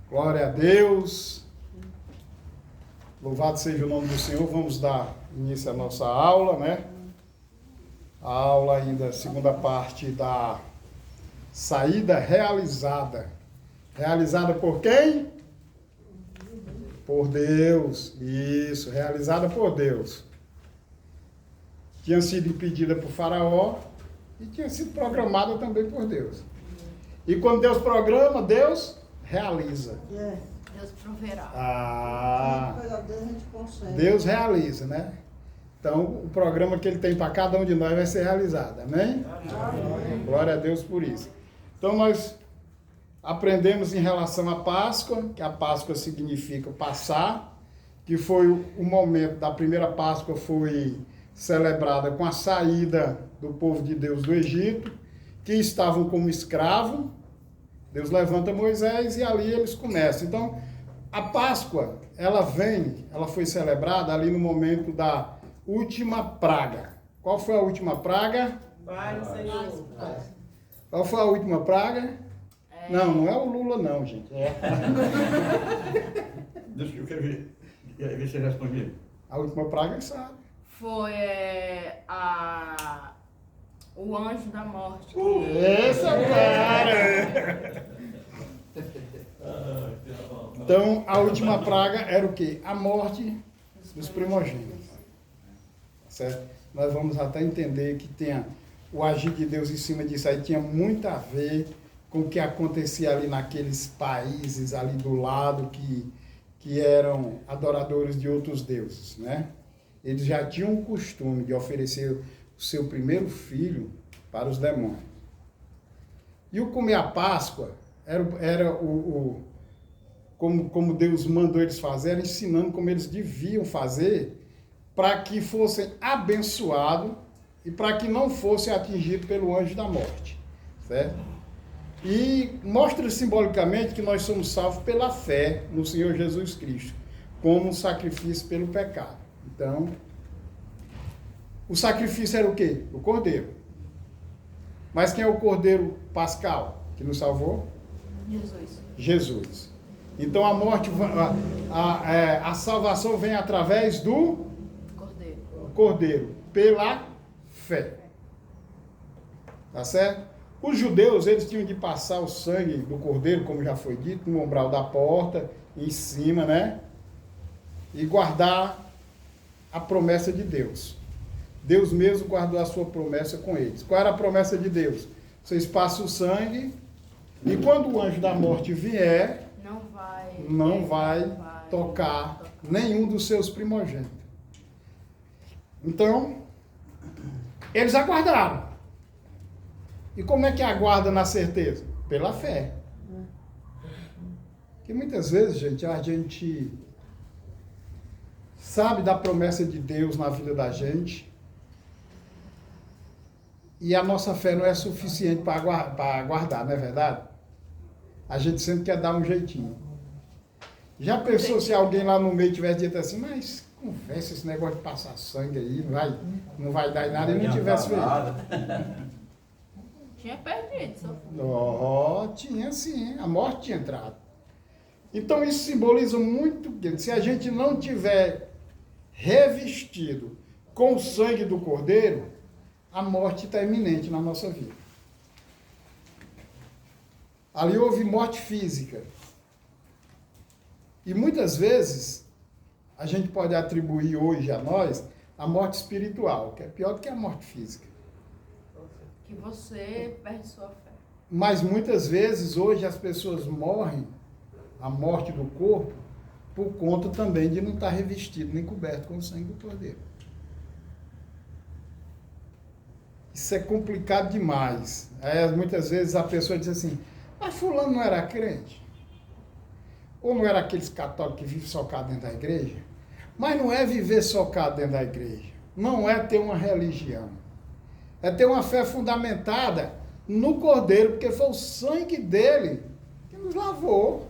Glória a Deus. Louvado seja o nome do Senhor. Vamos dar início à nossa aula, né? A aula ainda, segunda parte da saída realizada. Realizada por quem? Por Deus. Isso, realizada por Deus. Tinha sido impedida por Faraó e tinha sido programada também por Deus. E quando Deus programa, Deus realiza. Deus proverá. Deus realiza, né? Então, o programa que Ele tem para cada um de nós vai ser realizado. Amém? Amém. Glória a Deus por isso. Então, nós aprendemos em relação à Páscoa, que a Páscoa significa passar, que foi o momento da primeira Páscoa, foi celebrada com a saída do povo de Deus do Egito, que estavam como escravos. Deus levanta Moisés e ali eles começam. Então, a Páscoa, ela foi celebrada ali no momento da última praga. Qual foi a última praga? Vai, Senhor. Qual foi a última praga? Não é o Lula não, gente. Deixa eu quero ver se você responde. A última praga, ele sabe. Foi o anjo da morte. Essa cara! Então, a última praga era o quê? A morte dos primogênitos. Certo? Nós vamos até entender que o agir de Deus em cima disso aí tinha muito a ver com o que acontecia ali naqueles países ali do lado que eram adoradores de outros deuses, né? Eles já tinham o costume de oferecer o seu primeiro filho para os demônios. E o comer a Páscoa era como Deus mandou eles fazerem, ensinando como eles deviam fazer para que fossem abençoados e para que não fossem atingidos pelo anjo da morte, certo? E mostra simbolicamente que nós somos salvos pela fé no Senhor Jesus Cristo, como um sacrifício pelo pecado. Então, o sacrifício era o quê? O cordeiro. Mas quem é o cordeiro pascal que nos salvou? Jesus. Então a morte, a salvação vem através do cordeiro, pela fé. Tá certo? Os judeus, eles tinham de passar o sangue do cordeiro, como já foi dito, no umbral da porta, em cima, né? E guardar a promessa de Deus. Deus mesmo guardou a sua promessa com eles. Qual era a promessa de Deus? Vocês passam o sangue e quando o anjo da morte vier, não vai tocar nenhum dos seus primogênitos. Então, eles aguardaram. E como é que aguarda na certeza? Pela fé. Porque muitas vezes, gente, a gente sabe da promessa de Deus na vida da gente e a nossa fé não é suficiente para aguardar, não é verdade? A gente sempre quer dar um jeitinho. Já pensou se alguém lá no meio tivesse dito assim, mas conversa esse negócio de passar sangue aí, não vai dar em nada, e não tivesse feito. Tinha perdido. Tinha sim, a morte tinha entrado. Então isso simboliza muito que se a gente não tiver revestido com o sangue do cordeiro, a morte está iminente na nossa vida. Ali houve morte física. E muitas vezes a gente pode atribuir hoje a nós a morte espiritual, que é pior do que a morte física. Que você perde sua fé. Mas muitas vezes hoje as pessoas morrem, a morte do corpo, por conta também de não estar revestido nem coberto com o sangue do cordeiro. Isso é complicado demais. Muitas vezes a pessoa diz assim, mas fulano não era crente? Ou não era aqueles católicos que vivem socado dentro da igreja? Mas não é viver socado dentro da igreja. Não é ter uma religião. É ter uma fé fundamentada no Cordeiro, porque foi o sangue dele que nos lavou.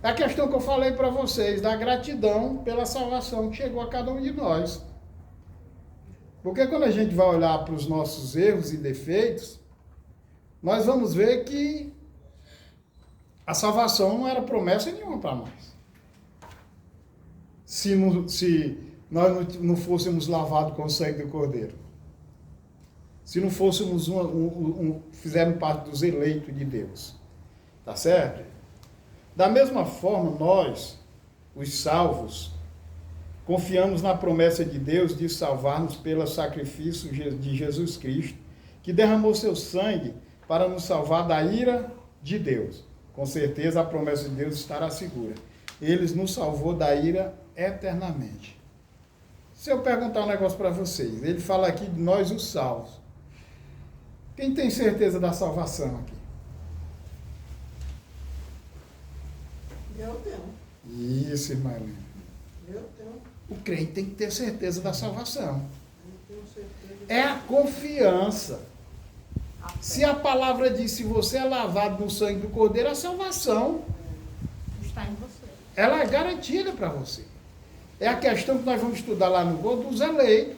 É a questão que eu falei para vocês, da gratidão pela salvação que chegou a cada um de nós. Porque quando a gente vai olhar para os nossos erros e defeitos, nós vamos ver que a salvação não era promessa nenhuma para nós. Se nós não fôssemos lavados com o sangue do Cordeiro. Se não fôssemos fizermos parte dos eleitos de Deus. Tá certo? Da mesma forma, nós, os salvos, confiamos na promessa de Deus de salvar-nos pelo sacrifício de Jesus Cristo, que derramou seu sangue para nos salvar da ira de Deus. Com certeza a promessa de Deus estará segura. Ele nos salvou da ira eternamente. Se eu perguntar um negócio para vocês, ele fala aqui de nós os salvos. Quem tem certeza da salvação aqui? Eu tenho. Isso, irmã Helena. Eu tenho. O crente tem que ter certeza da salvação. Eu tenho certeza. É a confiança. A fé. Se a palavra diz, se você é lavado no sangue do Cordeiro, a salvação, Está em você. ela é garantida para você. É a questão que nós vamos estudar lá no gol dos eleitos.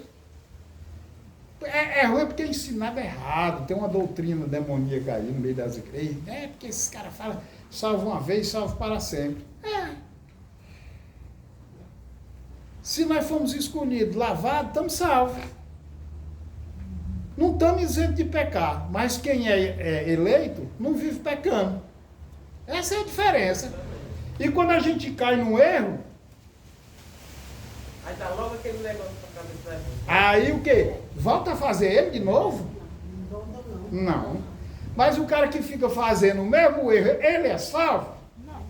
É ruim porque é ensinado errado. Tem uma doutrina demoníaca aí no meio das igrejas. É porque esses caras falam, salvo uma vez, salvo para sempre. Se nós fomos escolhidos, lavados, estamos salvos. Não estamos isentos de pecar. Mas quem é eleito, não vive pecando. Essa é a diferença. E quando a gente cai num erro, Aí dá logo aquele negócio pra cabeça da gente. aí o quê? Volta a fazer ele de novo? Não volta não. Não. Mas o cara que fica fazendo o mesmo erro, ele é salvo? Não.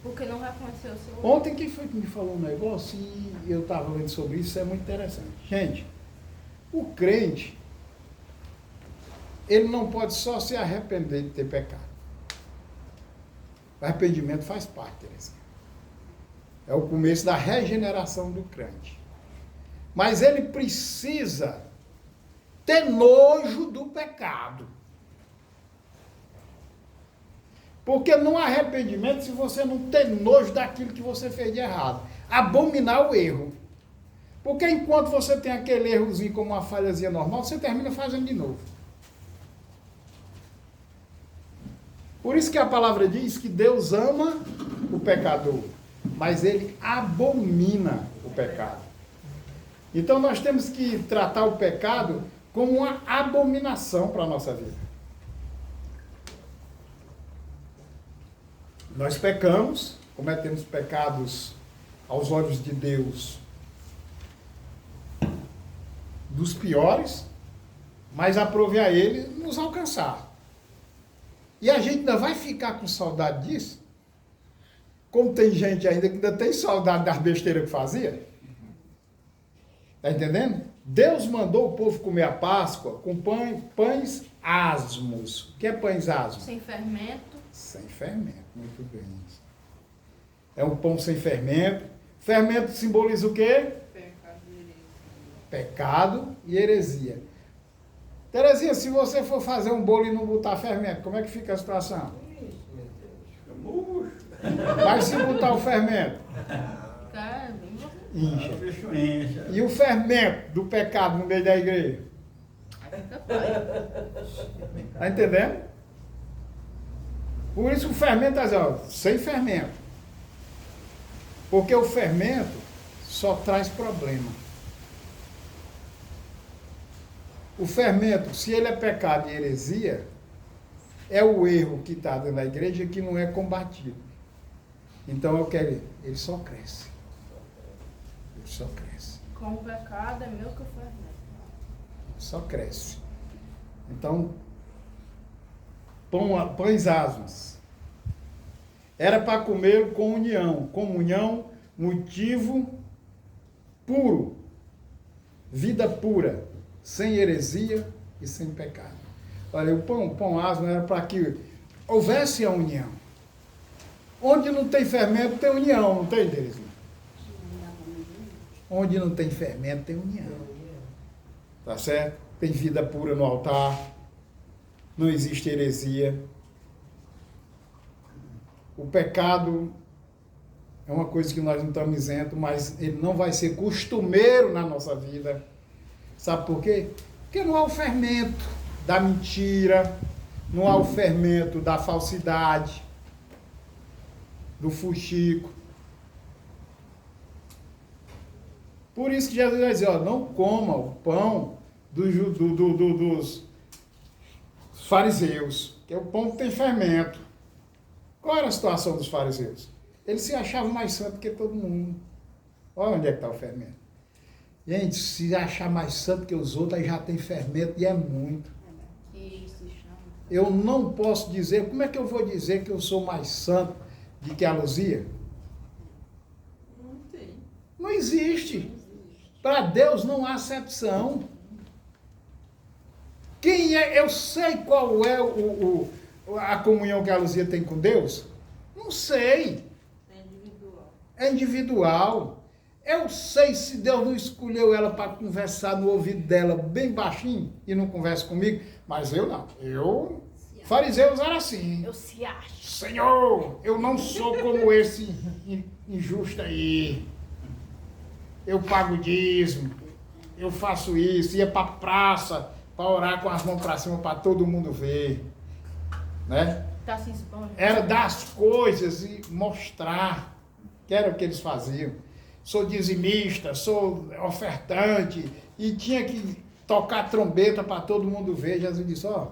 Porque não reconheceu o seu. Ontem quem foi que me falou um negócio e eu estava lendo sobre isso, isso é muito interessante. Gente, o crente, ele não pode só se arrepender de ter pecado. O arrependimento faz parte, Terezinha. É o começo da regeneração do crente. Mas ele precisa ter nojo do pecado. Porque no arrependimento, se você não tem nojo daquilo que você fez de errado, abominar o erro. Porque enquanto você tem aquele errozinho como uma falhazinha normal, você termina fazendo de novo. Por isso que a palavra diz que Deus ama o pecador, mas ele abomina o pecado. Então nós temos que tratar o pecado como uma abominação para a nossa vida. Nós pecamos, cometemos pecados aos olhos de Deus dos piores, mas aprove a Ele nos alcançar. E a gente ainda vai ficar com saudade disso? Como tem gente ainda que ainda tem saudade das besteiras que fazia? Está entendendo? Deus mandou o povo comer a Páscoa com pães asmos. O que é pães asmos? Sem fermento. Sem fermento, muito bem. É um pão sem fermento. Fermento simboliza o quê? Pecado e heresia. Terezinha, se você for fazer um bolo e não botar fermento, como é que fica a situação? Fica murcho. Mas se botar o fermento, Fica bem você. incha. Bicho enche. E o fermento do pecado no meio da igreja? Fica pai. Está entendendo? Por isso o fermento, ó, sem fermento. Porque o fermento só traz problema. O fermento, se ele é pecado e heresia, é o erro que está dentro da igreja que não é combatido. Então eu quero, ele só cresce. Ele só cresce. Com o pecado é meu que o fermento. Só cresce. Então, pães asmos. Era para comer com união. Comunhão, motivo puro. Vida pura. Sem heresia e sem pecado. Olha, o pão asmo era para que houvesse a união. Onde não tem fermento, tem união, não tem, Terezinha? Onde não tem fermento, tem união. Tá certo? Tem vida pura no altar. Não existe heresia. O pecado é uma coisa que nós não estamos isentos, mas ele não vai ser costumeiro na nossa vida. Sabe por quê? Porque não há o fermento da mentira, não há o fermento da falsidade, do fuxico. Por isso que Jesus vai dizer, ó, não coma o pão dos fariseus, que é o pão que tem fermento. Qual era a situação dos fariseus? Eles se achavam mais santos que todo mundo. Olha onde é que está o fermento. Gente, se achar mais santo que os outros, aí já tem fermento e é muito. Eu não posso dizer, como é que eu vou dizer que eu sou mais santo do que a Luzia? Não tem. Não existe. Para Deus não há acepção. Quem é? Eu sei qual é a comunhão que a Luzia tem com Deus? Não sei. É individual. É individual. Eu sei se Deus não escolheu ela para conversar no ouvido dela bem baixinho e não conversa comigo, mas eu não. Fariseus era assim. Eu se acho. Senhor, eu não sou como esse injusto aí. Eu pago dízimo, eu faço isso, ia para a praça para orar com as mãos para cima para todo mundo ver. Né? Tá se expondo. Era dar as coisas e mostrar, que era o que eles faziam. Sou dizimista, sou ofertante, e tinha que tocar trombeta para todo mundo ver. Jesus disse, ó, não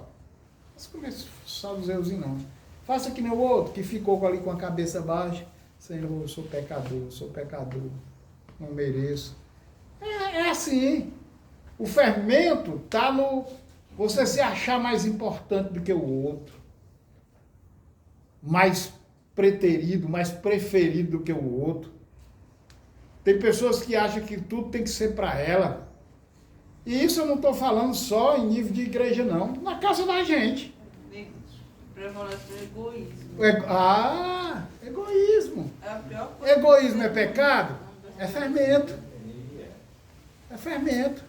como esse saduzeuzinho não. Faça que nem o outro, que ficou ali com a cabeça baixa. Senhor, eu sou pecador, não mereço. É assim. O fermento está no você se achar mais importante do que o outro. Mais preterido, mais preferido do que o outro. Tem pessoas que acham que tudo tem que ser para ela. E isso eu não estou falando só em nível de igreja, não. Na casa da gente. Prevalece o egoísmo. Egoísmo. É a pior coisa. Egoísmo é pecado? É fermento. É fermento.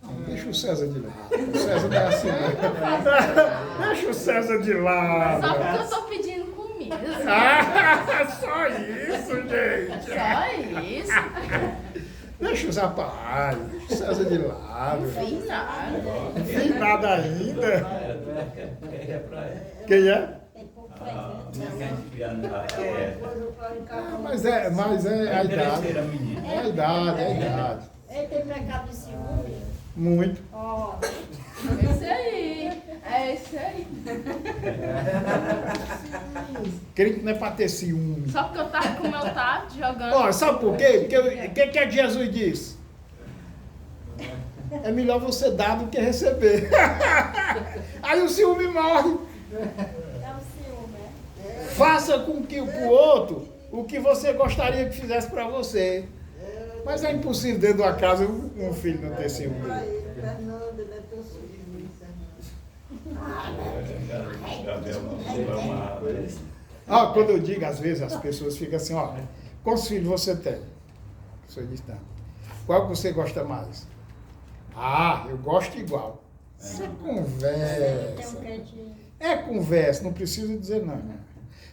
Não, deixa o César de lado. O César não é assim, não. Deixa o César de lado. Só porque eu tô pedindo comida. Só isso, gente. Só isso. Deixa os rapazes, deixa o César de lado. Não fiz nada. Não fiz nada ainda. Quem é? Mas é a idade. É a idade. Ele tem pecado de ciúme. Muito. Ó, Esse aí. É esse aí. Crente que não é para ter ciúme. Só porque eu tava com o meu tato jogando. Ó, sabe por quê? Porque o que Jesus disse? É melhor você dar do que receber. Aí o ciúme morre. é o ciúme, né? Faça com que o outro o que você gostaria que fizesse para você. Mas é impossível dentro de uma casa um filho não ter ciúme. Fernando, ele é teu filho, Ah, quando eu digo, às vezes, as pessoas ficam assim, ó, quantos filhos você tem? O senhor diz, tá. Qual que você gosta mais? Ah, eu gosto igual. Isso é Tem conversa. um cantinho. É conversa, não precisa dizer não.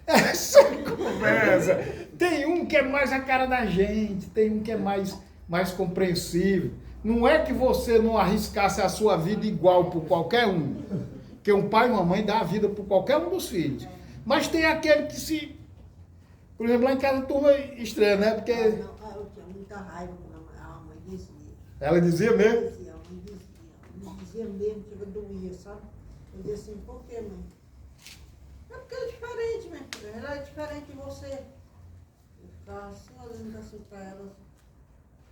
É só conversa. Tem um que é mais a cara da gente, tem um que é mais compreensível. Não é que você não arriscasse a sua vida igual por qualquer um. Porque um pai e uma mãe dá a vida por qualquer um dos filhos. Mas tem aquele que se... Por exemplo, lá em casa a turma estranha, né? Porque Eu tinha muita raiva quando a mãe dizia. ela dizia mesmo. A mãe dizia mesmo que eu doía, sabe? Eu dizia assim, por quê, mãe? É porque ela é diferente, minha filha. Ela é diferente de você. Eu ficava assim, olhando assim pra ela.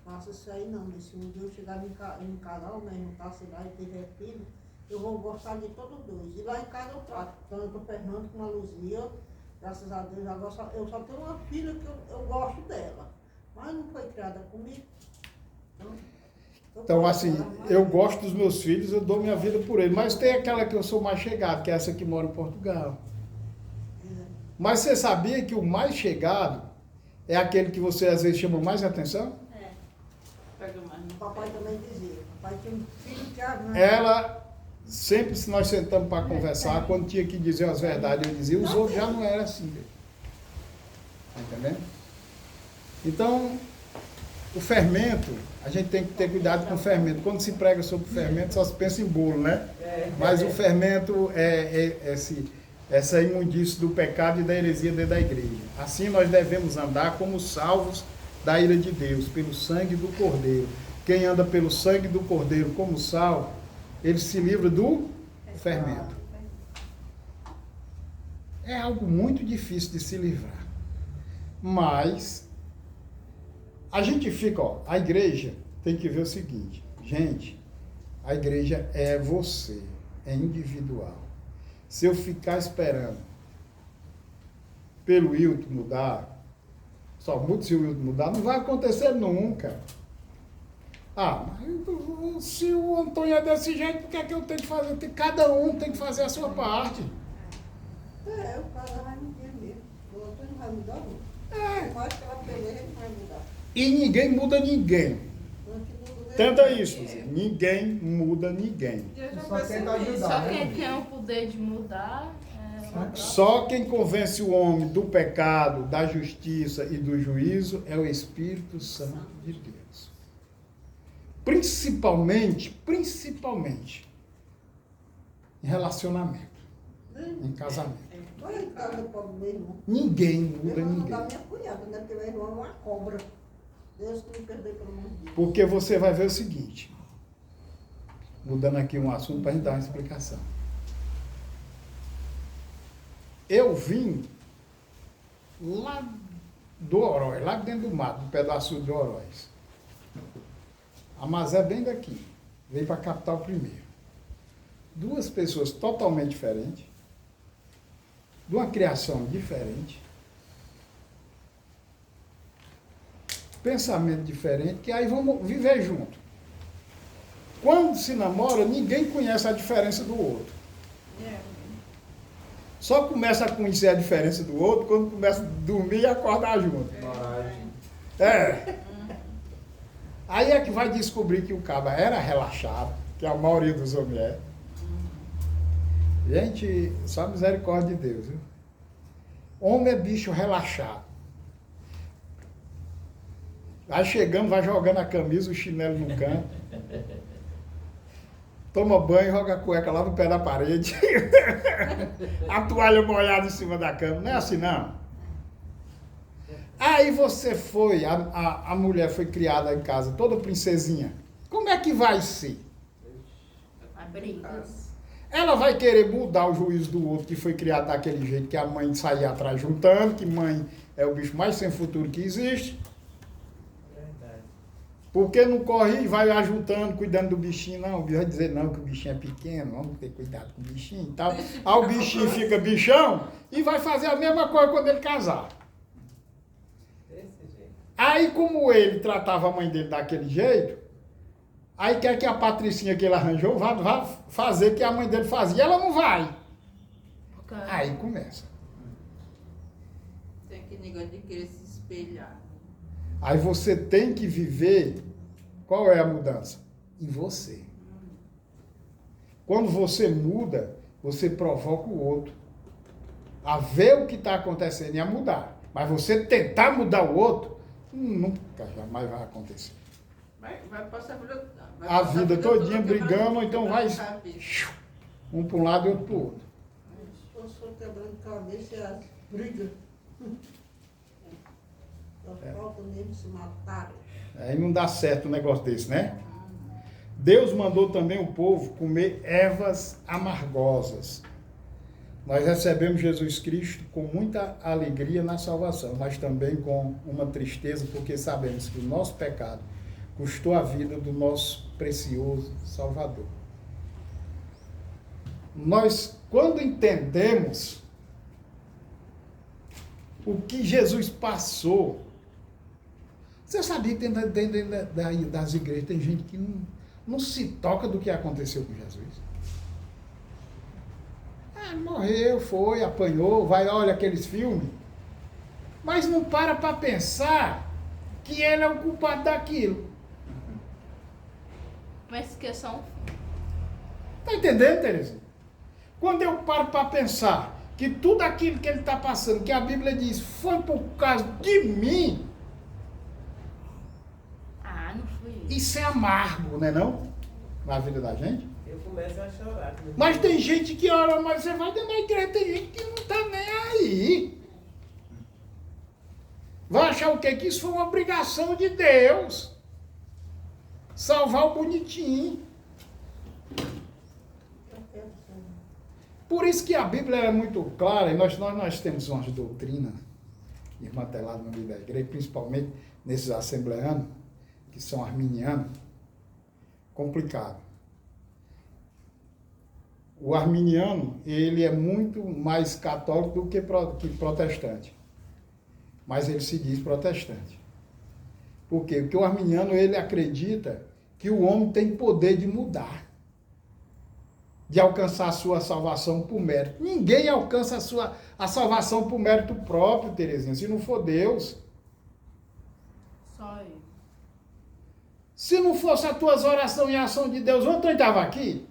Faça isso aí não, se um dia eu chegar em casal, né, não tá lá e tiver filho, eu vou gostar de todos dois. E lá em casa eu trato, tanto o Fernando como a Luzia, graças a Deus, agora eu só tenho uma filha que eu gosto dela, mas não foi criada comigo. Então, assim, eu gosto dos meus filhos, eu dou minha vida por eles. Mas tem aquela que eu sou mais chegado, que é essa que mora em Portugal. Mas você sabia que o mais chegado é aquele que você às vezes chama mais atenção? Pega mais. O papai também dizia, o papai tinha um filho que a Ela, sempre se nós sentamos para conversar, quando tinha que dizer as verdades, eu dizia, os outros já não eram assim. Tá entendendo? Então, O fermento, a gente tem que ter cuidado com o fermento. Quando se prega sobre o fermento, só se pensa em bolo, né? Mas o fermento é essa imundície do pecado e da heresia dentro da igreja. Assim nós devemos andar como salvos da ira de Deus, pelo sangue do Cordeiro. Quem anda pelo sangue do Cordeiro como salvo, ele se livra do fermento. É algo muito difícil de se livrar. Mas a gente fica, a igreja tem que ver o seguinte, gente, a igreja é você, é individual. Se eu ficar esperando pelo Wilton mudar, só muda se o Wilton mudar, não vai acontecer nunca. Ah, mas se o Antônio é desse jeito, o que é que eu tenho que fazer? Cada um tem que fazer a sua parte. O cara vai mudar mesmo. O Antônio não vai mudar, não. Eu acho que ela peleja, ele vai mudar. E ninguém muda ninguém. Tenta isso, ninguém muda ninguém. Só tenta ajudar, Só né? quem tem o poder de mudar Só quem convence o homem do pecado, da justiça e do juízo é o Espírito Santo de Deus. Principalmente em relacionamento, em casamento. Olha a casa do pobre do meu irmão. Ninguém Meu muda irmão ninguém. da minha cunhada, né? Porque meu irmão é uma cobra. Deus que me perdoe pelo amor de Deus. Porque você vai ver o seguinte, mudando aqui um assunto para a gente dar uma explicação. Eu vim lá do Oroz, lá dentro do mato, no pedaço do Oroz. A Mazé bem daqui, veio para a capital primeiro. Duas pessoas totalmente diferentes, de uma criação diferente, pensamento diferente, que aí vamos viver junto. Quando se namora, ninguém conhece a diferença do outro. Só começa a conhecer a diferença do outro quando começa a dormir e acordar junto. Aí é que vai descobrir que o cara era relaxado, que a maioria dos homens é. Gente, só misericórdia de Deus, viu? Homem é bicho relaxado. Vai chegando, vai jogando a camisa, o chinelo no canto. Toma banho, joga a cueca lá no pé da parede. A toalha molhada em cima da cama. Não é assim, não. Aí você foi, a mulher foi criada em casa, toda princesinha. Como é que vai ser? brigas. Ela vai querer mudar o juízo do outro que foi criado daquele jeito, que a mãe saía atrás juntando, que mãe é o bicho mais sem futuro que existe. Porque não corre e vai ajuntando, cuidando do bichinho, não. O bicho vai dizer não, que o bichinho é pequeno, vamos ter cuidado com o bichinho e tal. Aí o bichinho fica bichão e vai fazer a mesma coisa quando ele casar. Aí, como ele tratava a mãe dele daquele jeito, aí quer que a Patricinha que ele arranjou vá fazer o que a mãe dele fazia. E ela não vai. Aí começa. Tem aquele negócio de querer se espelhar. Aí você tem que viver, qual é a mudança? Em você. Quando você muda, você provoca o outro a ver o que está acontecendo e a mudar. Mas você tentar mudar o outro, nunca, jamais vai acontecer. Vai passar A vida todinha brigando, então vai um para um lado e outro para o outro. Eu sou quebrando cabeça e as brigas. Falta mesmo se matar. Aí não dá certo um negócio desse, né? Deus mandou também o povo comer ervas amargosas. Nós recebemos Jesus Cristo com muita alegria na salvação, mas também com uma tristeza, porque sabemos que o nosso pecado custou a vida do nosso precioso Salvador. Nós, quando entendemos o que Jesus passou, você sabia que dentro das igrejas tem gente que não se toca do que aconteceu com Jesus? Morreu, foi, apanhou, vai, olha aqueles filmes, mas não para pensar que ele é o culpado daquilo. Mas que são... Tá entendendo, Terezinha? Quando eu paro para pensar que tudo aquilo que ele está passando, que a Bíblia diz, foi por causa de mim, Isso é amargo, não é não? Na vida da gente. Eu começo a chorar. Mas tem gente que ora, mas você vai dentro da igreja, tem gente que não está nem aí. Vai achar o quê? Que isso foi uma obrigação de Deus. Salvar o bonitinho. Por isso que a Bíblia é muito clara, e nós temos umas doutrinas desmanteladas no meio da igreja, principalmente nesses assembleanos, que são arminianos, complicado. O arminiano, ele é muito mais católico do que protestante. Mas ele se diz protestante. Por quê? Porque o arminiano, ele acredita que o homem tem poder de mudar, de alcançar a sua salvação por mérito. Ninguém alcança a salvação por mérito próprio, Terezinha, se não for Deus. Só ele. Se não fosse as tuas orações e a ação de Deus, ontem eu estava aqui?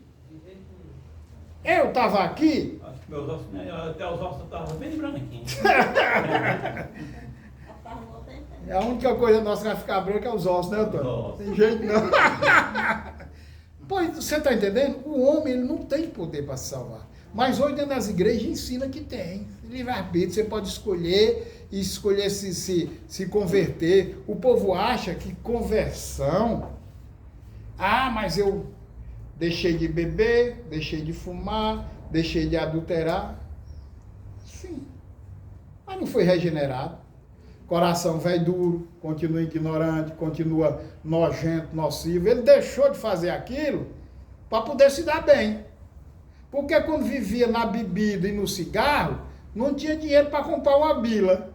Eu estava aqui? Acho que meus ossos, até os ossos estavam bem branquinhos. A única coisa nossa que vai ficar branca é os ossos, né, Antônio? Os Tem jeito não. Pois, você está entendendo? O homem ele não tem poder para se salvar. Mas hoje dentro das igrejas ensina que tem. Livre-arbítrio, você pode escolher e escolher se converter. O povo acha que conversão... Ah, mas eu deixei de beber, deixei de fumar, deixei de adulterar. Sim. Mas não foi regenerado. Coração velho duro, continua ignorante, continua nojento, nocivo. Ele deixou de fazer aquilo para poder se dar bem. Porque quando vivia na bebida e no cigarro, não tinha dinheiro para comprar uma bila.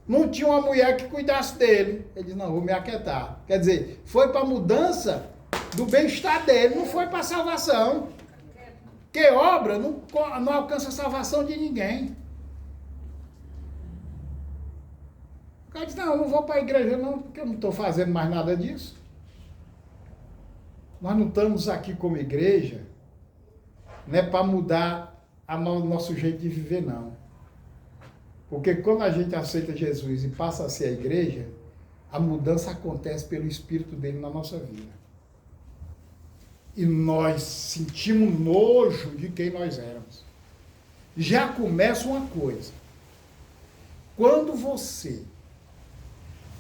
Não tinha uma mulher que cuidasse dele. Ele disse, não, vou me aquietar. Quer dizer, foi para a mudança do bem-estar dele, não foi para a salvação. Porque obra não alcança a salvação de ninguém. O cara diz, não, eu não vou para a igreja não, porque eu não estou fazendo mais nada disso. Nós não estamos aqui como igreja, não é para mudar o nosso jeito de viver, não. Porque quando a gente aceita Jesus e passa a ser a igreja, a mudança acontece pelo Espírito dele na nossa vida. E nós sentimos nojo de quem nós éramos. Já começa uma coisa. Quando você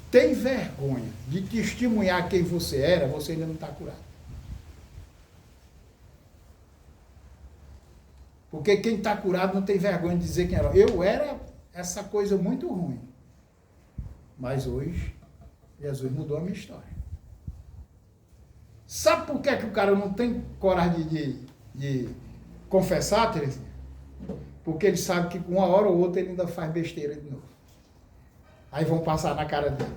tem vergonha de testemunhar quem você era, você ainda não está curado. Porque quem está curado não tem vergonha de dizer quem era. Eu era essa coisa muito ruim. Mas hoje, Jesus mudou a minha história. Sabe por que o cara não tem coragem de confessar, Terezinha? Porque ele sabe que uma hora ou outra ele ainda faz besteira de novo. Aí vão passar na cara dele.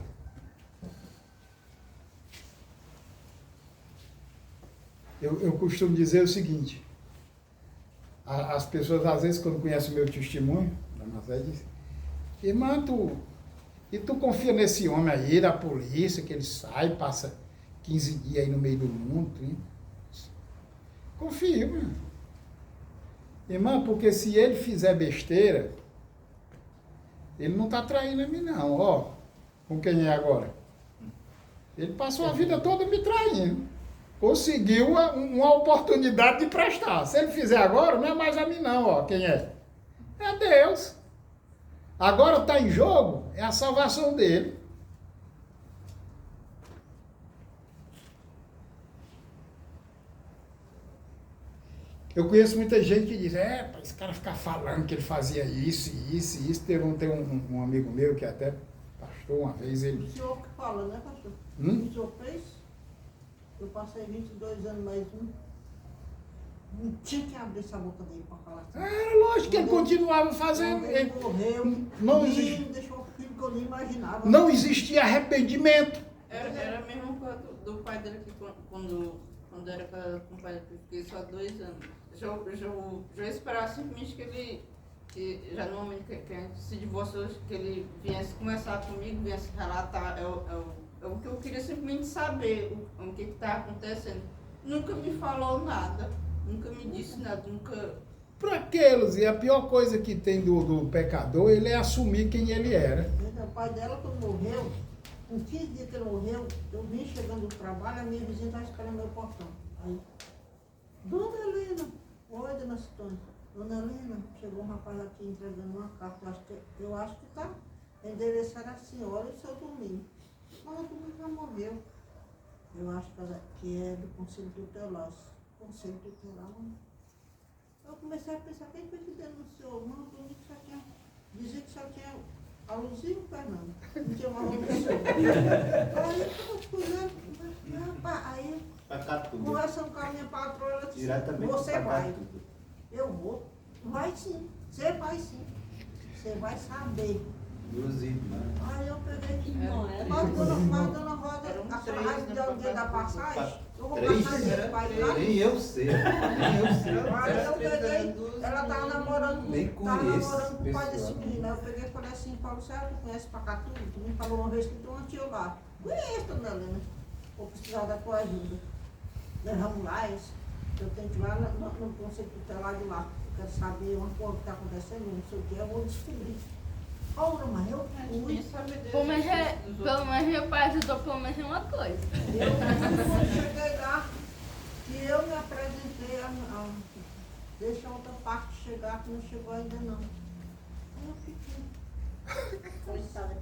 Eu costumo dizer o seguinte, as pessoas às vezes quando conhecem o meu testemunho, dizem, irmã, tu confia nesse homem aí da polícia, que ele sai, passa 15 dias aí no meio do mundo, hein? Confio, irmã. Irmã, porque se ele fizer besteira, ele não está traindo a mim, não. Ó, com quem é agora? Ele passou a vida toda me traindo. Conseguiu uma oportunidade de prestar. Se ele fizer agora, não é mais a mim, não. Ó, quem é? É Deus. Agora está em jogo, é a salvação dele. Eu conheço muita gente que diz, para esse cara ficar falando que ele fazia isso. Tem um amigo meu que até pastor uma vez, ele... O senhor que fala, né, pastor? O senhor fez? Eu passei 22 anos mais um. Não tinha que abrir essa boca dele para falar assim. Era lógico que ele continuava fazendo. Ele morreu, não deixou o filho que eu nem imaginava. Não existia arrependimento. Era a mesma coisa do pai dele que quando era com o pai dele, fiquei só 2 anos. Já esperava simplesmente que já no momento que a gente se divorciou, que ele viesse conversar comigo, viesse relatar o que eu queria simplesmente saber, o que está acontecendo. Nunca me falou nada, nunca me disse nada, nunca... Para aqueles, e a pior coisa que tem do pecador, ele é assumir quem ele era. O pai dela, quando morreu, Com 15 dias que ele morreu, eu vim chegando do trabalho, a minha vizinha estava esperando meu portão. Aí, Dona Helena, oi, Dona Citônia. Dona Helena, chegou um rapaz aqui entregando uma carta, eu acho que tá endereçada a senhora e o seu Domingo. Mas o Domingo já morreu. Eu acho que é do Conselho Tutelar. Conselho Tutelar. Eu comecei a pensar, quem foi que denunciou? Não, o Domingo só tinha, dizia que só tinha a Luzia e o Fernando. Não tinha mais uma pessoa. Aí eu fui, rapaz, aí conversando com a minha patroa, ela disse, você vai. Eu vou. Vai sim. Você vai sim. Você vai saber. Aí eu peguei. Mas dona Rosa, a senhora deu o dia da passagem? Eu vou passar ele, vai lá. Nem eu sei. Aí eu peguei, ela estava namorando com o pai desse menino. Aí eu peguei e falei assim, Paulo Sérgio, tu conhece Pacatu? Tu me falou uma vez que tu não tinha lá. Conheço, dona Helena. Vou precisar da tua ajuda. Levamos lá, eu tenho que ir lá no Conselho Tutelar de lá. Eu quero saber uma coisa que está acontecendo, não sei o que, eu vou descobrir. Ora, mas eu fui. Pelo menos meu pai ajudou pelo menos em uma coisa. Eu cheguei lá e eu me apresentei deixa a outra parte chegar, que não chegou ainda não. Aí eu fiquei.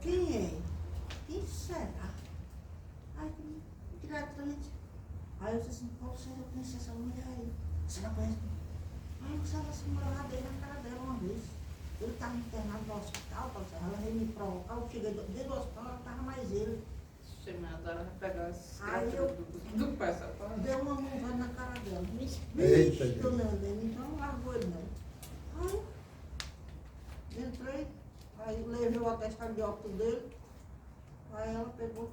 Quem é? Quem será? Aí diretamente. Aí eu disse assim, Paulo Sérgio, eu conheci essa mulher aí. Você não conhece? Aí eu estava assim, morava dele na cara dela uma vez. Ele estava internado no hospital, Paulo Sérgio, ela veio me provocar, eu cheguei dentro do hospital, ela estava mais ele. Chamada, ela vai pegar as Aí eu do pai, sabe? dei uma mãozada na cara dela. Eita, Vixe, dona Helena, então largou ele não. Aí, entrei, aí levei o atestado de óbito dele, aí ela pegou.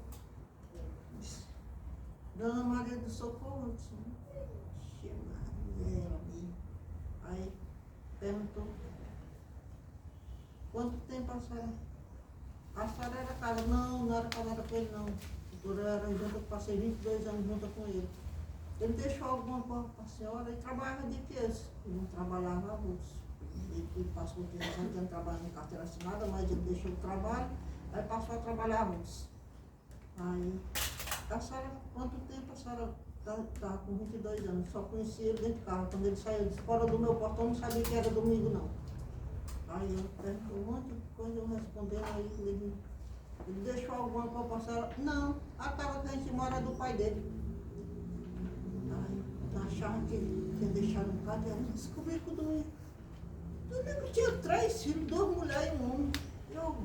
Dona Maria do Socorro, eu disse, ixi, Maria, aí perguntou, quanto tempo a senhora? A senhora era casada? Não era casada com ele não. Eu era junto, eu passei 22 anos junto com ele. Ele deixou alguma coisa para a senhora e trabalhava de que esse? Ele não trabalhava avulso. Ele passou 3 anos trabalhando em carteira assinada, mas ele deixou o trabalho, aí passou a trabalhar avulso. Aí, a senhora, quanto tempo a senhora estava com 22 anos? Só conhecia ele dentro de casa. Quando ele saiu fora do meu portão, não sabia que era domingo, não. Aí eu perguntei um monte de coisa, eu respondendo, aí ele deixou alguma coisa para a senhora? Não, a casa que a gente mora é do pai dele. Aí eu achava que tinha deixado um caderno, descobri que o Domingo tinha 3 filhos, 2 mulheres e um homem. Eu,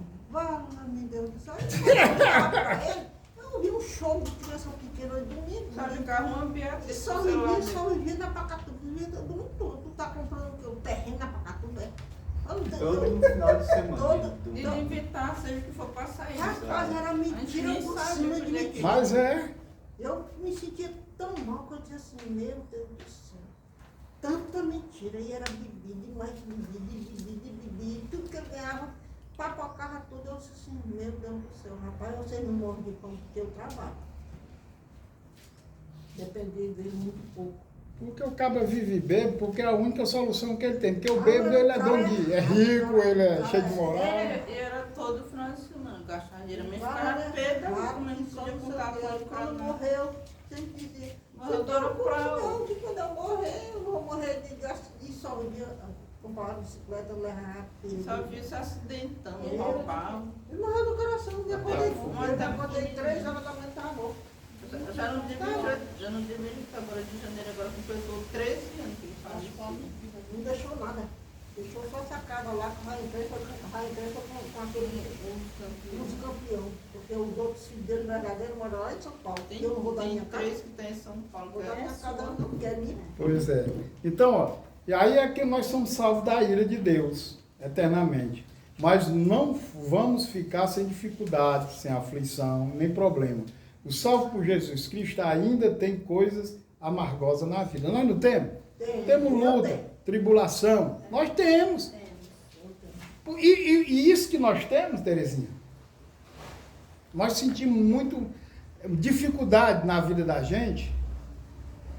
meu Deus do céu, eu vi um show de criança pequena de domingo. Sabe o carro uma piada? Só vivia na Pacatu, vivia domingo todo. Tu tá comprando o quê? O terreno na Pacatu, né? Todo final de semana. E de inventar, seja o que for passar isso. Rapaz, era mentira por cima de mentira. Mas é. Eu me sentia tão mal que eu disse assim, meu Deus do céu. Tanta mentira. E era bebida, e mais bebida. Tudo que eu ganhava, papocava tudo. Eu disse assim, meu Deus do céu, rapaz, vocês não morrem de fome porque eu trabalho. Dependia dele muito pouco. Porque o cabra vive bêbado, porque é a única solução que ele tem. Porque o bêbado, ele é dono de... É rico, ele é cheio de moral. Era todo final de semana, gastava dinheiro, mas ficava pedra, como a gente podia contar com ele. Quando morreu, sempre dizia, Mas eu tô no prova. não, que quando eu morrer, eu vou morrer de gasto. E só vivia, comprar uma bicicleta, levar Só via se acidentando, roubava. Ele morreu do coração, Mas acordei 3 horas da manhã, estava morto. Já no dia 20 agora de janeiro, agora completou 13 anos que ele faz. Não deixou nada. Deixou só essa casa lá com a empresa com aquele campeão. Porque os outros filhos dele verdadeiro moram lá em São Paulo. Eu não vou dar minha casa. 3 que tem em São Paulo. Vou dar minha casa, não quer minha. Pois é. Então, ó, e aí é que nós somos salvos da ira de Deus, eternamente. Mas não vamos ficar sem dificuldade, sem aflição, nem problema. O salvo por Jesus Cristo ainda tem coisas amargosas na vida. Nós não temos? Temos luta, tribulação. Nós temos. E isso que nós temos, Terezinha, nós sentimos muito dificuldade na vida da gente,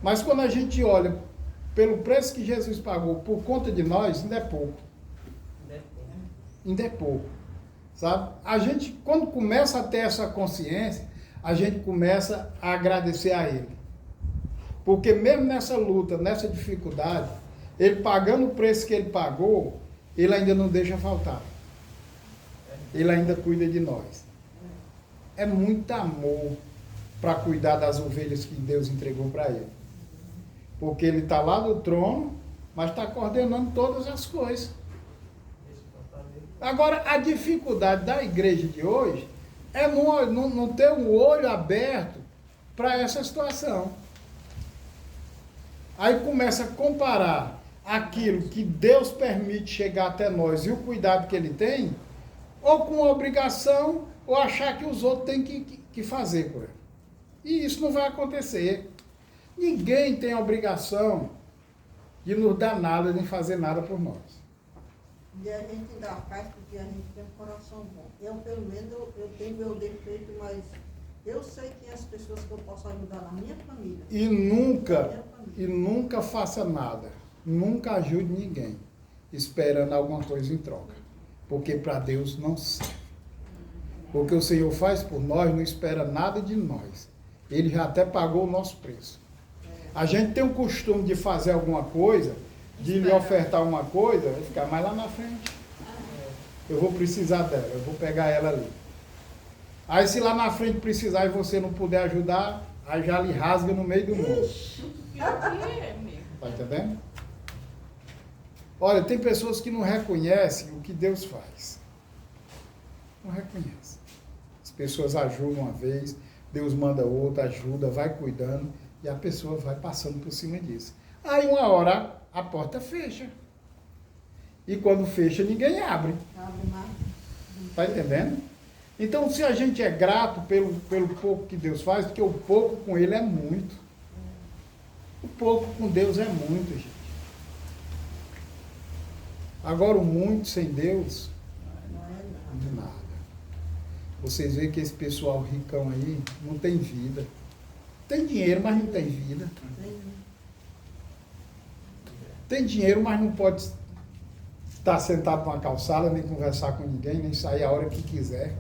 mas quando a gente olha pelo preço que Jesus pagou por conta de nós, ainda é pouco. Ainda é pouco. Sabe? A gente, quando começa a ter essa consciência, a gente começa a agradecer a Ele. Porque mesmo nessa luta, nessa dificuldade, Ele pagando o preço que Ele pagou, Ele ainda não deixa faltar. Ele ainda cuida de nós. É muito amor para cuidar das ovelhas que Deus entregou para Ele. Porque Ele está lá no trono, mas está coordenando todas as coisas. Agora, a dificuldade da igreja de hoje é não ter um olho aberto para essa situação. Aí começa a comparar aquilo que Deus permite chegar até nós e o cuidado que Ele tem, ou com obrigação, ou achar que os outros têm que fazer por Ele. E isso não vai acontecer. Ninguém tem a obrigação de nos dar nada, nem fazer nada por nós. E a gente ainda faz porque a gente tem um coração bom. Eu, pelo menos, eu tenho meu defeito, mas eu sei que as pessoas que eu posso ajudar na minha família. E nunca faça nada. Nunca ajude ninguém, esperando alguma coisa em troca. Porque para Deus não serve. Porque o Senhor faz por nós, não espera nada de nós. Ele já até pagou o nosso preço. A gente tem o costume de fazer alguma coisa, de lhe ofertar uma coisa, vai ficar mais lá na frente. Eu vou precisar dela, eu vou pegar ela ali. Aí se lá na frente precisar e você não puder ajudar, aí já lhe rasga no meio do mundo. Pior que é mesmo. Tá entendendo? Olha, tem pessoas que não reconhecem o que Deus faz. Não reconhecem. As pessoas ajudam uma vez, Deus manda outra, ajuda, vai cuidando, e a pessoa vai passando por cima disso. Aí uma hora a porta fecha. E quando fecha, ninguém abre. Está entendendo? Então, se a gente é grato pelo pouco que Deus faz, porque o pouco com Ele é muito. O pouco com Deus é muito, gente. Agora, o muito sem Deus, não é nada. Vocês veem que esse pessoal ricão aí não tem vida. Tem dinheiro, mas não tem vida. Tem dinheiro, mas não pode estar sentado numa calçada, nem conversar com ninguém, nem sair a hora que quiser.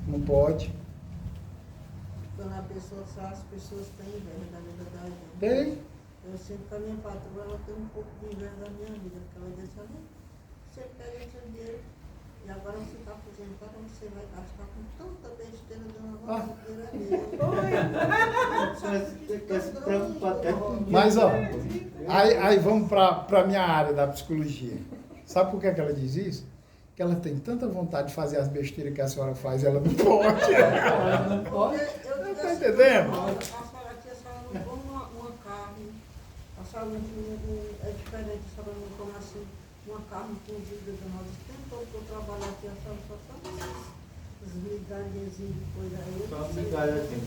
Não pode. Quando a pessoa sai, as pessoas têm inveja da vida da gente. Tem. Eu sinto que a minha patroa, ela tem um pouco de inveja da minha vida, porque ela diz assim, você pega seu dinheiro e agora você está aposentado, você vai gastar com tanta besteira dando uma Você se preocupa até com Mas, ó, aí vamos para a minha área da psicologia. Sabe por que ela diz isso? Que ela tem tanta vontade de fazer as besteiras que a senhora faz, ela não pode. não pode. Eu Tá entendendo? A senhora não come uma carne, a senhora não é diferente, a senhora não come assim uma carne cozida do nosso tempo todo que eu trabalho aqui, a senhora só come as migalhazinhas de coisa aí. Só migalhazinha,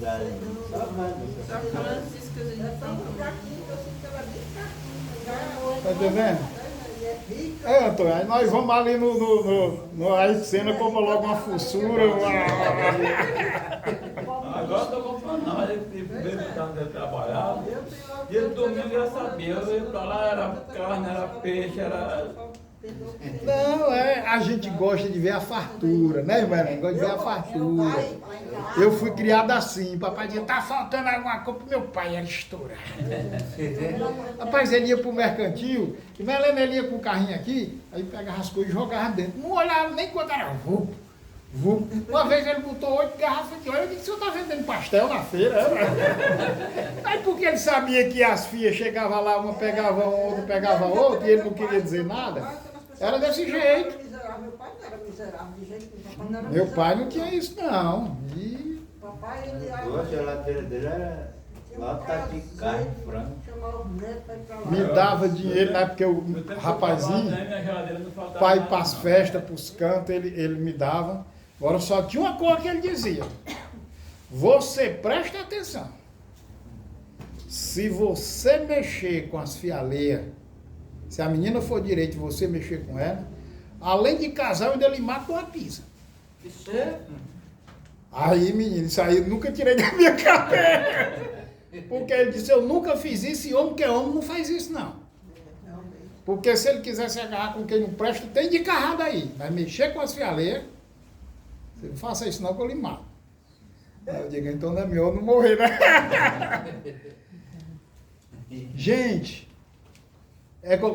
Só aquelas iscas de É tão fraquinho que eu sinto que ela é bem fraquinha. Tá entendendo? E é rica. É, Antônio, aí nós vamos ali no aí cena como logo uma fuçura. Agora estou comprando, não, ele veio de trabalhar. E ele domingo já sabia, eu ia pra lá, era carne, era peixe, era. Não, a gente gosta de ver a fartura, né, irmã? Gosta de ver a fartura. Eu fui criado assim, papai dizia, tá faltando alguma coisa pro meu pai, era estourar. Rapaz, ele ia pro mercantil, e Melena ele ia com o carrinho aqui, aí pegava as coisas e jogava dentro. Não olhava nem quanto era vulpo. Uma vez ele botou 8 garrafas de óleo, eu disse, o senhor tá vendendo pastel na feira? Aí porque ele sabia que as filhas chegavam lá, uma pegava um, outra pegava outro, e ele não queria dizer nada. Era desse jeito. Meu pai não era miserável de jeito nenhum. Papai não era Meu pai não miserável. tinha isso, não. E Papai, ele A geladeira dele era lata de carne, frango. chamava os netos para ir pra lá. me dava dinheiro, né? Porque o rapazinho, pai para as festas, para os cantos, ele me dava. Agora só tinha uma coisa que ele dizia. Você presta atenção. Se você mexer com as fialeiras, se a menina for direita e você mexer com ela, além de casar, eu ainda lhe mato uma pizza. Aí, menino, isso aí eu nunca tirei da minha cabeça. Porque ele disse, eu nunca fiz isso, e homem que é homem não faz isso, não. Porque se ele quiser se agarrar com quem não presta, tem de carrada aí. Vai mexer com as fialeiras, Você não faça isso não que eu lhe mato. Aí eu digo, então não é melhor não morrer, né? Gente,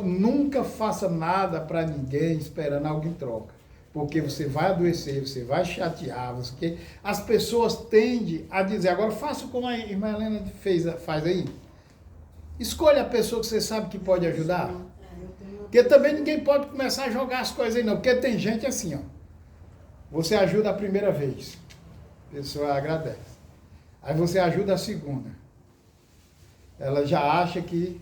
nunca faça nada para ninguém esperando alguém em troca. Porque você vai adoecer, você vai chatear, as pessoas tendem a dizer, agora faça como a irmã Helena faz aí. Escolha a pessoa que você sabe que pode ajudar. Porque também ninguém pode começar a jogar as coisas aí não, porque tem gente assim, ó. Você ajuda a primeira vez, a pessoa agradece. Aí você ajuda a segunda. Ela já acha que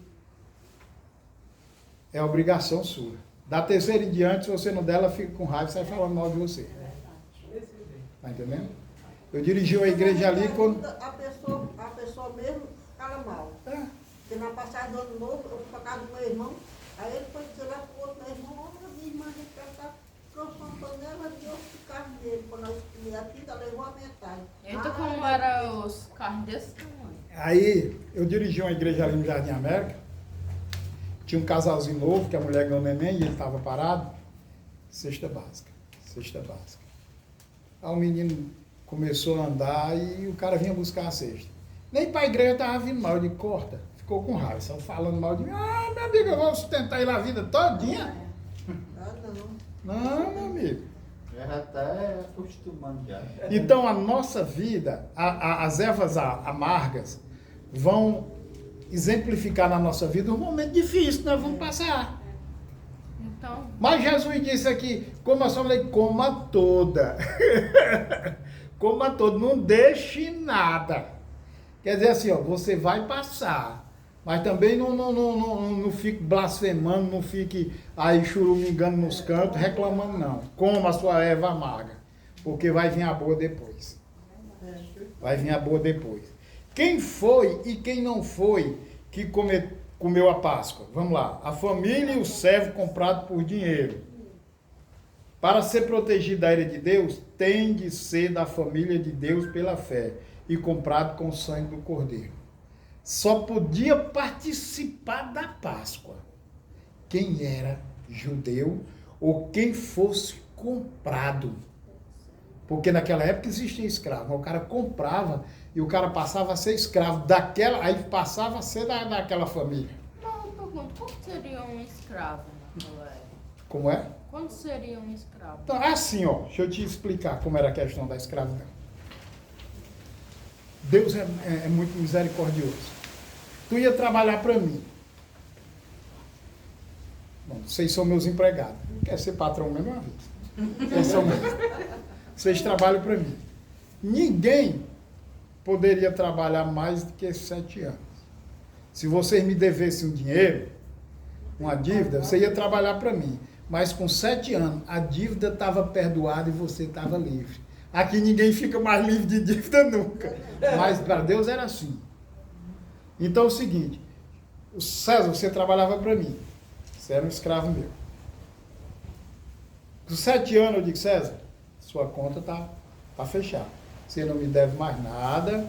é obrigação sua. Da terceira em diante, se você não der, ela fica com raiva e sai falando mal de você. Tá entendendo? Eu dirigi uma igreja ali quando... A pessoa mesmo fala mal. Porque na passada do ano novo, eu fui pra casa do meu irmão, aí ele foi dizer lá pro outro meu irmão, olha, minha irmã, a gente tá trouxe uma panela de osso de carne dele, quando nós comíamos aqui, ainda levou a metade. Então como era os carros desse tamanho? Aí, eu dirigi uma igreja ali no Jardim América, tinha um casalzinho novo, que a mulher ganhou neném e ele estava parado, cesta básica. Aí o menino começou a andar e o cara vinha buscar a cesta. Nem para a igreja estava vindo mal, eu digo, corta. Ficou com raiva, só falando mal de mim. Ah, meu amigo, eu vou sustentar ele a vida todinha. Não, meu amigo. Já está acostumando já. Então a nossa vida, as ervas amargas vão exemplificar na nossa vida um momento difícil, nós vamos passar. Então, Mas Jesus disse aqui, coma só, coma toda. Coma toda, não deixe nada. Quer dizer assim, ó, você vai passar. Mas também não fique blasfemando, não fique aí churumingando nos cantos, reclamando não. Coma a sua erva amarga, porque vai vir a boa depois. Vai vir a boa depois. Quem foi e quem não foi que comeu a Páscoa? Vamos lá. A família e o servo comprado por dinheiro. Para ser protegido da ira de Deus, tem de ser da família de Deus pela fé e comprado com o sangue do Cordeiro. Só podia participar da Páscoa quem era judeu ou quem fosse comprado. Porque naquela época existia escravo. O cara comprava e o cara passava a ser escravo daquela, aí passava a ser daquela família. não, eu pergunto, como seria um escravo naquela época? Como é? Quando seria um escravo? Então, é assim, ó, deixa eu te explicar como era a questão da escravidão. Deus é muito misericordioso. Tu ia trabalhar para mim. Bom, vocês são meus empregados. Não quer ser patrão mesmo uma vez. Vocês trabalham para mim. Ninguém poderia trabalhar mais do que 7 anos. Se vocês me devessem um dinheiro, uma dívida, você ia trabalhar para mim. Mas com 7 anos, a dívida estava perdoada e você estava livre. Aqui ninguém fica mais livre de dívida nunca. Mas para Deus era assim. Então é o seguinte, o César, você trabalhava para mim. Você era um escravo meu. Com 7 anos eu digo, César, sua conta tá fechada. Você não me deve mais nada,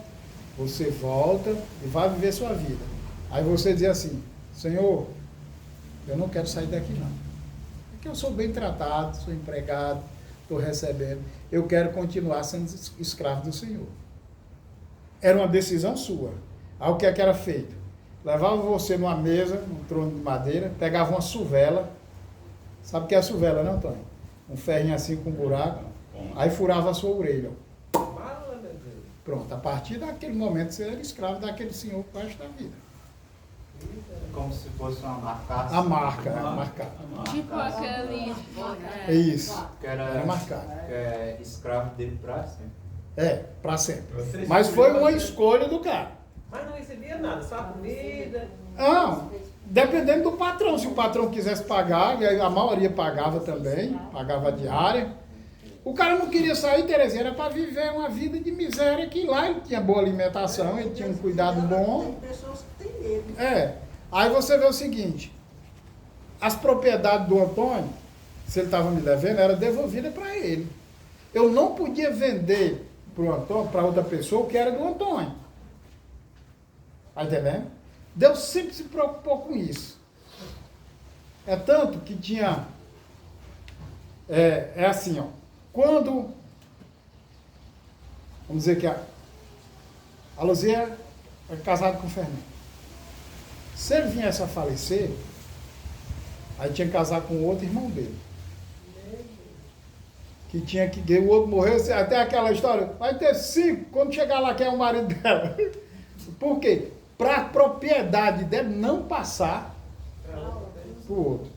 você volta e vai viver sua vida. Aí você diz assim, Senhor, eu não quero sair daqui não. Porque eu sou bem tratado, sou empregado, estou recebendo. Eu quero continuar sendo escravo do Senhor. Era uma decisão sua. Aí o que é que era feito? Levava você numa mesa, num trono de madeira, pegava uma suvela. Sabe o que é a suvela, não, Antônio? Um ferrinho assim com um buraco. Aí furava a sua orelha. Pronto, a partir daquele momento você era escravo daquele senhor para o resto da vida. Como se fosse uma marcação. A marca, marcada. Tipo aquele... É isso. Que Era era marcado. escravo dele pra sempre. É, para sempre. Mas foi uma escolha do cara. Mas não recebia nada, só a comida. Não, dependendo do patrão. Se o patrão quisesse pagar, e aí a maioria pagava também, pagava a diária. O cara não queria sair, Terezinha, era para viver uma vida de miséria, que lá ele tinha boa alimentação, ele tinha um cuidado bom. Tem pessoas que têm medo. É. Aí você vê o seguinte, as propriedades do Antônio, se ele estava me devendo, era devolvida para ele. Eu não podia vender para o Antônio, para outra pessoa, o que era do Antônio. Está entendendo? Deus sempre se preocupou com isso. É tanto que tinha... É assim, ó. Quando Vamos dizer que a Luzia é casada com o Fernando. Se ele viesse a falecer, aí tinha que casar com o outro irmão dele. Que tinha que... O outro morreu, até aquela história, vai ter 5, quando chegar lá, quem é o marido dela? Por quê? Para a propriedade dele não passar para o outro.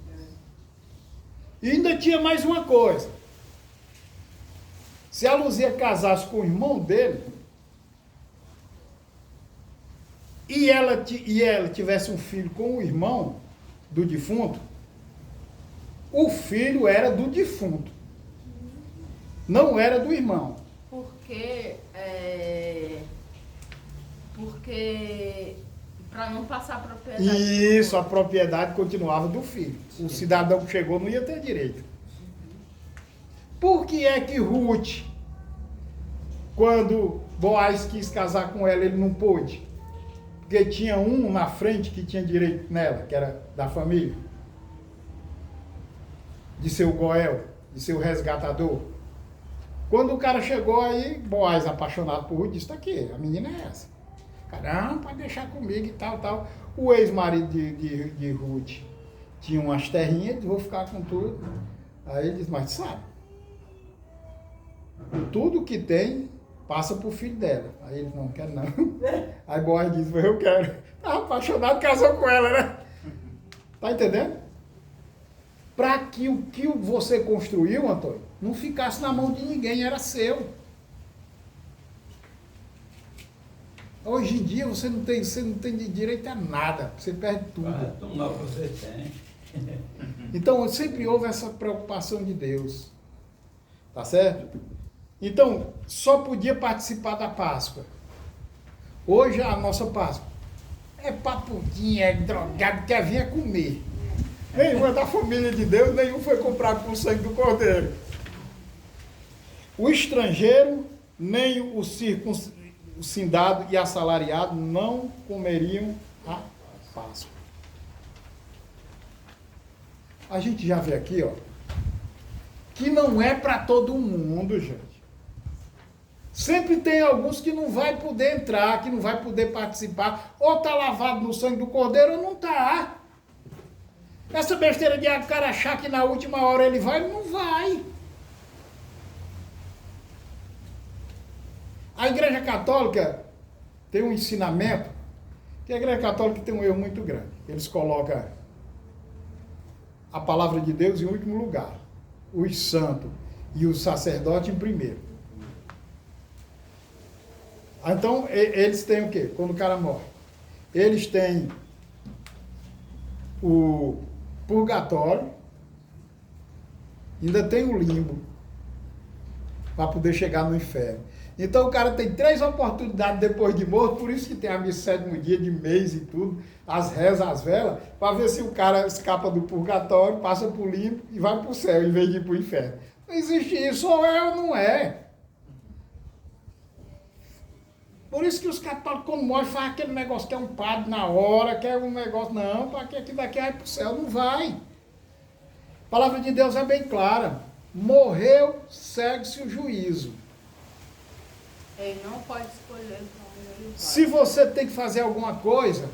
E ainda tinha mais uma coisa. Se a Luzia casasse com o irmão dele, e ela tivesse um filho com o irmão do defunto, o filho era do defunto. Não era do irmão. Porque para não passar a propriedade. Isso, a propriedade continuava do filho. O cidadão que chegou não ia ter direito. Por que é que Ruth, quando Boaz quis casar com ela, ele não pôde? Porque tinha um na frente que tinha direito nela, que era da família. De ser o Goel, de ser o resgatador. Quando o cara chegou aí, Boaz, apaixonado por Ruth, disse, tá aqui, a menina é essa. Caramba, pode deixar comigo e tal, tal. O ex-marido de Ruth tinha umas terrinhas, disse, vou ficar com tudo. Aí ele disse, mas sabe, tudo que tem passa pro filho dela. Aí ele não quer não. Aí Boaz disse, eu quero. Estava apaixonado, casou com ela, né? Tá entendendo? Para que o que você construiu, Antônio, não ficasse na mão de ninguém, era seu. Hoje em dia você não tem direito a nada, você perde tudo. Não, você tem. Então sempre houve essa preocupação de Deus. Tá certo? Então, só podia participar da Páscoa. Hoje a nossa Páscoa é papudinha, é drogado, quer vir comer. Nenhum é da família de Deus, nenhum foi comprado com o sangue do Cordeiro. O estrangeiro, nem o circuncindado e assalariado não comeriam a Páscoa. A gente já vê aqui, ó, que não é para todo mundo, gente. Sempre tem alguns que não vai poder entrar, que não vai poder participar, ou está lavado no sangue do Cordeiro ou não está. Essa besteira de o cara achar que na última hora ele vai, não vai. A Igreja Católica tem um ensinamento, que a Igreja Católica tem um erro muito grande. Eles colocam a palavra de Deus em último lugar, os santos e o sacerdote em primeiro. Então, eles têm o quê? Quando o cara morre, eles têm o purgatório, ainda tem o limbo, para poder chegar no inferno. Então, o cara tem 3 oportunidades depois de morto, por isso que tem a missa 7º dia, de mês e tudo, as rezas, as velas, para ver se o cara escapa do purgatório, passa para o limbo e vai para o céu, em vez de ir para o inferno. Não existe isso, ou é ou não é. Por isso que os católicos, quando morrem, fazem aquele negócio que é um padre na hora, que é um negócio, não, para que aqui daqui vai para o céu, não vai. A palavra de Deus é bem clara. Morreu, segue-se o juízo. Ele não pode escolher como ele vai. Se você tem que fazer alguma coisa,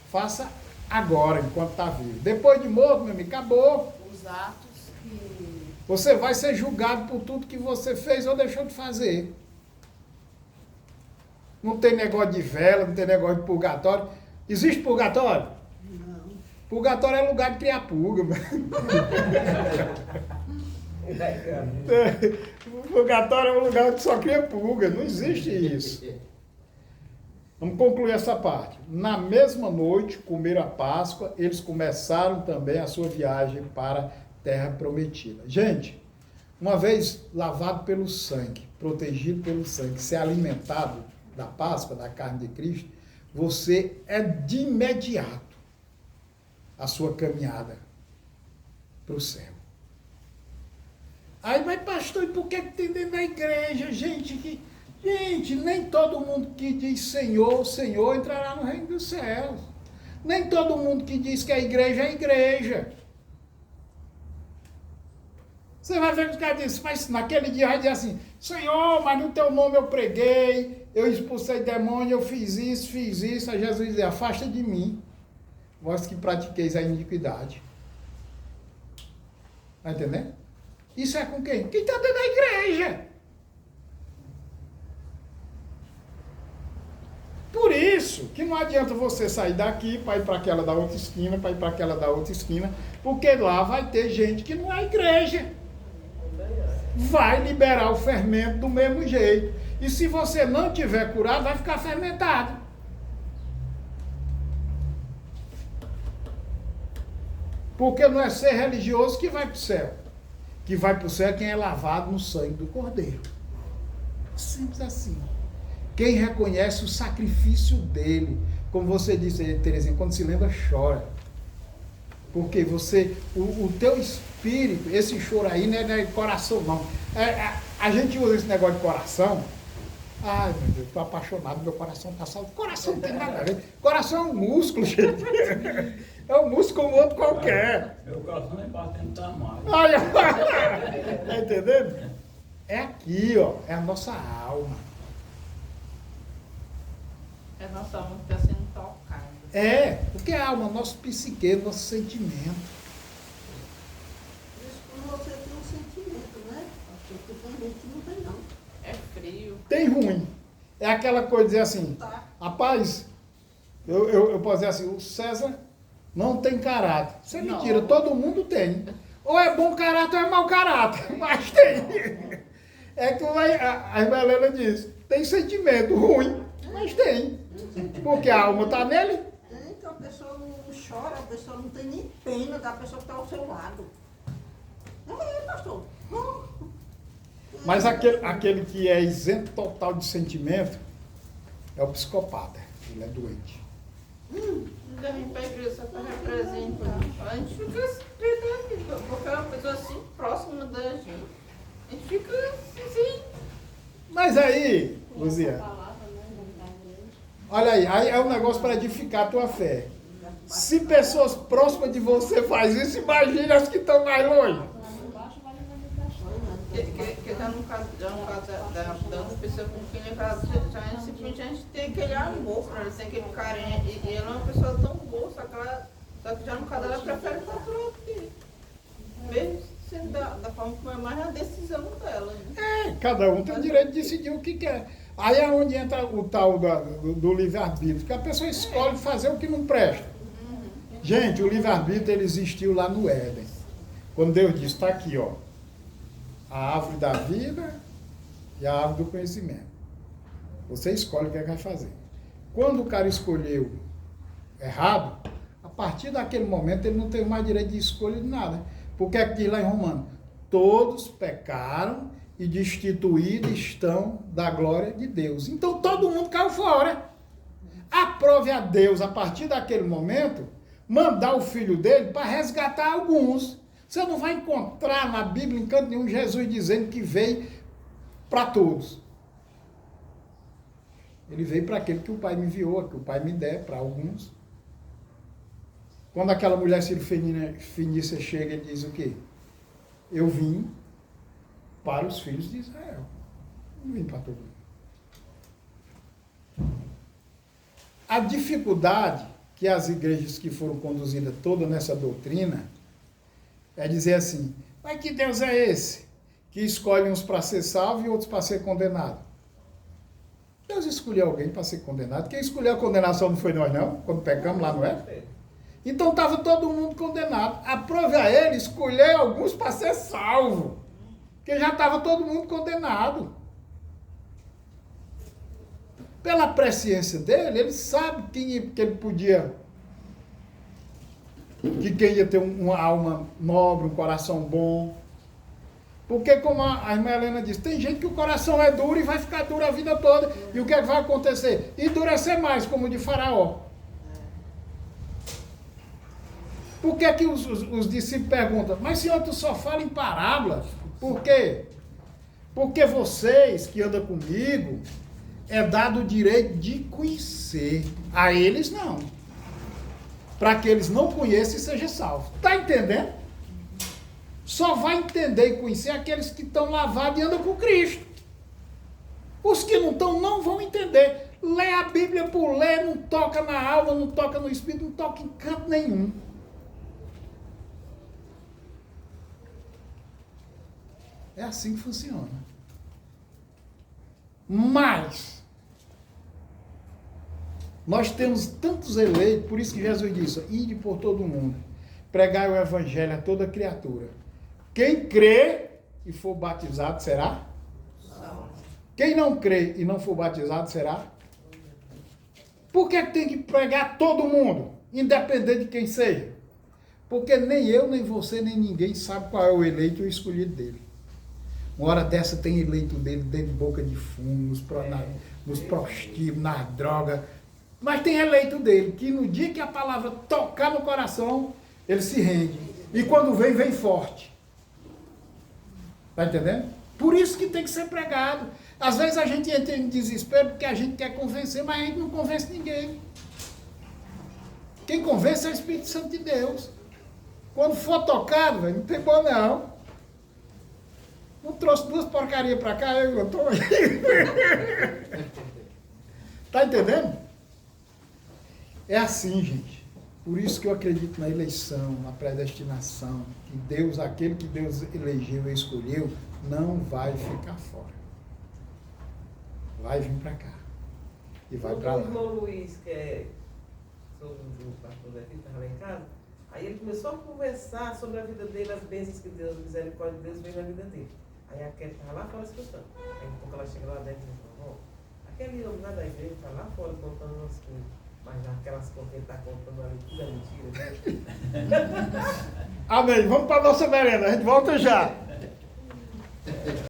faça agora, enquanto está vivo. Depois de morto, meu amigo, acabou. Os atos que... Você vai ser julgado por tudo que você fez ou deixou de fazer. Não tem negócio de vela, não tem negócio de purgatório. Existe purgatório? Não. Purgatório é lugar de criar pulga. Purgatório é um lugar onde só cria pulga. Não existe isso. Vamos concluir essa parte. Na mesma noite, comeram a Páscoa, eles começaram também a sua viagem para a Terra Prometida. Gente, uma vez lavado pelo sangue, protegido pelo sangue, ser alimentado da Páscoa, da carne de Cristo, você é de imediato a sua caminhada para o céu. Aí, mas pastor, e por que tem dentro da igreja, gente, nem todo mundo que diz Senhor, Senhor, entrará no reino dos céus. Nem todo mundo que diz que é igreja, é igreja. Você vai ver que os caras dizem, mas naquele dia vai dizer assim, Senhor, mas no teu nome eu preguei, eu expulsei demônio, eu fiz isso. Aí Jesus diz, afasta de mim, vós que pratiqueis a iniquidade. Está entendendo? Isso é com quem? Quem está dentro da igreja. Por isso que não adianta você sair daqui para ir para aquela da outra esquina, para ir para aquela da outra esquina, porque lá vai ter gente que não é igreja. Vai liberar o fermento do mesmo jeito. E se você não tiver curado, vai ficar fermentado. Porque não é ser religioso que vai para o céu. Que vai para o céu é quem é lavado no sangue do Cordeiro. Simples assim. Quem reconhece o sacrifício dele. Como você disse, Terezinha, quando se lembra, chora. Porque você, o teu espírito, esse choro aí não é coração, não. A gente usa esse negócio de coração. Ai, meu Deus, estou apaixonado, meu coração está salvo. Coração não tem nada a ver. Coração é um músculo, gente. É um músculo como outro qualquer. Meu coração nem batendo tamanho. Tá entendendo? É aqui, ó. É a nossa alma. É nossa alma que está sendo tocada. É, porque a alma, nosso psique, nosso sentimento. Isso quando você tem um sentimento, né? Porque tem gente que não tem, não. É frio. Tem ruim. É aquela coisa de dizer assim, Tá. rapaz, eu posso dizer assim, o César não tem caráter. Isso é Não. mentira, todo mundo tem. Ou é bom caráter ou é mau caráter, mas tem. É que a irmã Helena diz, tem sentimento ruim, mas tem. Porque a alma está nele. Tem que a pessoa não chora, a pessoa não tem nem pena da pessoa que está ao seu lado. É, pastor. Mas aquele que é isento total de sentimento é o psicopata. Ele é doente. Não deve ir para a igreja só para representar. A gente fica assim, porque é uma pessoa assim próxima da gente. A gente fica assim. Mas aí, Luzia, olha aí é um negócio para edificar a tua fé. Se pessoas próximas de você fazem isso, imagine as que estão mais longe. Que já no caso da outra pessoa com quem ele casa, já simplesmente a gente tem aquele amor pra ela, tem aquele carinho. E ela é uma pessoa tão boa, só que já no caso ela prefere estar por aqui. Mesmo sendo da forma como é mais a decisão dela. Né? Cada um tem o direito de decidir o que quer. Aí é onde entra o tal do livre-arbítrio, que a pessoa escolhe fazer o que não presta. Gente, o livre-arbítrio ele existiu lá no Éden. Quando Deus disse, está aqui, ó, a árvore da vida e a árvore do conhecimento. Você escolhe o que é que vai fazer. Quando o cara escolheu errado, a partir daquele momento ele não teve mais direito de escolha de nada. Porque é que diz lá em Romanos, todos pecaram e destituídos estão da glória de Deus. Então todo mundo caiu fora. Aprove a Deus, a partir daquele momento, mandar o filho dele para resgatar alguns. Você não vai encontrar na Bíblia, em canto nenhum, Jesus dizendo que veio para todos. Ele veio para aquele que o Pai me enviou, que o Pai me der, para alguns. Quando aquela mulher Fenícia chega, ele diz o quê? Eu vim para os filhos de Israel. Não vim para todo mundo. A dificuldade que as igrejas que foram conduzidas toda nessa doutrina é dizer assim, mas que Deus é esse? Que escolhe uns para ser salvo e outros para ser condenado. Deus escolheu alguém para ser condenado. Quem escolheu a condenação não foi nós, não? Quando pecamos lá, não é? Então estava todo mundo condenado. Aprove a ele escolher alguns para ser salvo. Porque já estava todo mundo condenado. Pela presciência dele, ele sabe que ele podia... que quem ia ter uma alma nobre, um coração bom. Porque, como a irmã Helena disse, tem gente que o coração é duro e vai ficar duro a vida toda. E o que é que vai acontecer? Endurecer mais, como o de Faraó. Por que que os discípulos perguntam, mas senhor, tu só fala em parábolas? Por quê? Porque vocês que andam comigo, é dado o direito de conhecer. A eles não. Para que eles não conheçam e sejam salvos. Está entendendo? Só vai entender e conhecer aqueles que estão lavados e andam com Cristo. Os que não estão não vão entender. Lê a Bíblia por ler, não toca na alma, não toca no Espírito, não toca em canto nenhum. É assim que funciona. Mas nós temos tantos eleitos, por isso que Jesus disse, ide por todo o mundo, pregai o evangelho a toda criatura. Quem crê e for batizado será? Quem não crê e não for batizado será? Por que tem que pregar todo mundo, independente de quem seja? Porque nem eu, nem você, nem ninguém sabe qual é o eleito e o escolhido dele. Uma hora dessa tem eleito dele dentro de boca de fumo, nos prostíbulos, nas drogas. Mas tem eleito dele, que no dia que a palavra tocar no coração, ele se rende. E quando vem, vem forte. Está entendendo? Por isso que tem que ser pregado. Às vezes a gente entra em desespero porque a gente quer convencer, mas a gente não convence ninguém. Quem convence é o Espírito Santo de Deus. Quando for tocado, não tem bom não. Não trouxe duas porcarias para cá, eu estou aí. Está entendendo? É assim, gente. Por isso que eu acredito na eleição, na predestinação, que Deus, aquele que Deus elegeu e escolheu, não vai ficar fora. Vai vir para cá. E vai para lá. O irmão Luiz, que é sobre o pastor daqui, estava lá em casa, aí ele começou a conversar sobre a vida dele, as bênçãos que Deus, a misericórdia de Deus veio na vida dele. Aí a Kelly estava lá fora escutando. Aí um pouco ela chega lá dentro e falou, aquele homem lá da igreja está lá fora contando umas coisas. Mas aquelas coisas que ele está contando ali, tudo é mentira. Amém. Vamos para a nossa merenda. A gente volta já.